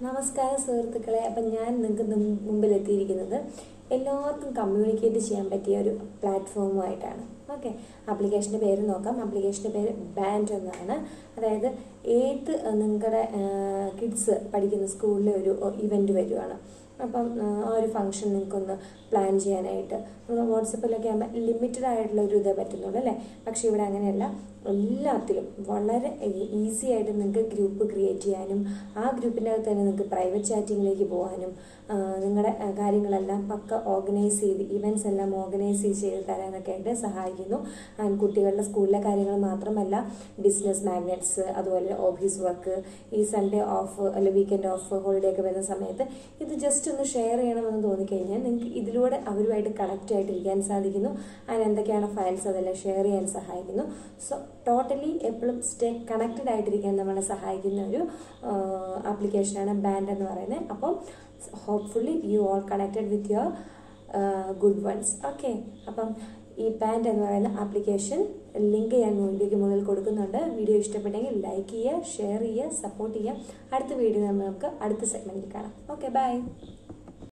നമസ്കാരം സുഹൃത്തുക്കളെ. അപ്പം ഞാൻ നിങ്ങൾക്ക് മുമ്പിലെത്തിയിരിക്കുന്നത് എല്ലാവർക്കും കമ്മ്യൂണിക്കേറ്റ് ചെയ്യാൻ പറ്റിയ ഒരു പ്ലാറ്റ്ഫോമുമായിട്ടാണ്. ഓക്കെ, ആപ്ലിക്കേഷൻ്റെ പേര് നോക്കാം. ആപ്ലിക്കേഷൻ്റെ പേര് ബാൻഡ് എന്നാണ്. അതായത് ഏത് നിങ്ങളുടെ കിഡ്സ് പഠിക്കുന്ന സ്കൂളിലെ ഒരു ഇവൻറ്റ് വരുവാണ്. അപ്പം ആ ഒരു ഫംഗ്ഷൻ നിങ്ങൾക്കൊന്ന് പ്ലാൻ ചെയ്യാനായിട്ട് നമ്മൾ വാട്സപ്പിലൊക്കെ ആകുമ്പോൾ ലിമിറ്റഡ് ആയിട്ടുള്ള ഒരു ഇതേ പറ്റുന്നുള്ളൂ അല്ലേ. പക്ഷേ ഇവിടെ അങ്ങനെയല്ല, എല്ലാത്തിലും വളരെ ഈസി ആയിട്ട് നിങ്ങൾക്ക് ഗ്രൂപ്പ് ക്രിയേറ്റ് ചെയ്യാനും ആ ഗ്രൂപ്പിൻ്റെ അകത്ത് തന്നെ നിങ്ങൾക്ക് പ്രൈവറ്റ് ചാറ്റിങ്ങിലേക്ക് പോകാനും നിങ്ങളുടെ കാര്യങ്ങളെല്ലാം പക്ക ഓർഗനൈസ് ചെയ്ത് ഇവൻറ്റ്സ് എല്ലാം ഓർഗനൈസ് ചെയ്ത് തരാനൊക്കെ ആയിട്ട് സഹായിക്കുന്നു. ആൻഡ് കുട്ടികളുടെ സ്കൂളിലെ കാര്യങ്ങൾ മാത്രമല്ല, ബിസിനസ് മാഗ്നറ്റ്സ്, അതുപോലെ ഓഫീസ് വർക്ക്, ഈ സൺഡേ ഓഫ് അല്ലെ വീക്കെൻഡ് ഓഫ് ഹോളിഡേ ഒക്കെ വരുന്ന സമയത്ത് ഇത് ജസ്റ്റ് ഒന്ന് ഷെയർ ചെയ്യണമെന്ന് തോന്നിക്കഴിഞ്ഞാൽ നിങ്ങൾക്ക് ഇതിലൂടെ അവരുമായിട്ട് കണക്റ്റ് ആയിട്ടിരിക്കാൻ സാധിക്കുന്നു. അതിന് എന്തൊക്കെയാണ് ഫയൽസ് അതെല്ലാം ഷെയർ ചെയ്യാൻ സഹായിക്കുന്നു. സോ ടോട്ടലി എപ്പോഴും സ്റ്റേ കണക്റ്റഡ് ആയിട്ടിരിക്കാൻ നമ്മളെ സഹായിക്കുന്ന ഒരു ആപ്ലിക്കേഷനാണ് ബാൻഡ് എന്ന് പറയുന്നത്. അപ്പം hopefully you all connected with your good ones. Okay, അപ്പം ഈ ബാൻഡ് എന്ന് പറയുന്ന ആപ്ലിക്കേഷൻ ലിങ്ക് ഞാൻ വീഡിയോയ്ക്ക് മുകളിൽ കൊടുക്കുന്നുണ്ട്. വീഡിയോ ഇഷ്ടപ്പെട്ടെങ്കിൽ ലൈക്ക് ചെയ്യുക, ഷെയർ ചെയ്യുക, സപ്പോർട്ട് ചെയ്യുക. അടുത്ത വീഡിയോ നമുക്ക് അടുത്ത സെഗ്മെൻറ്റിൽ കാണാം. Okay, by.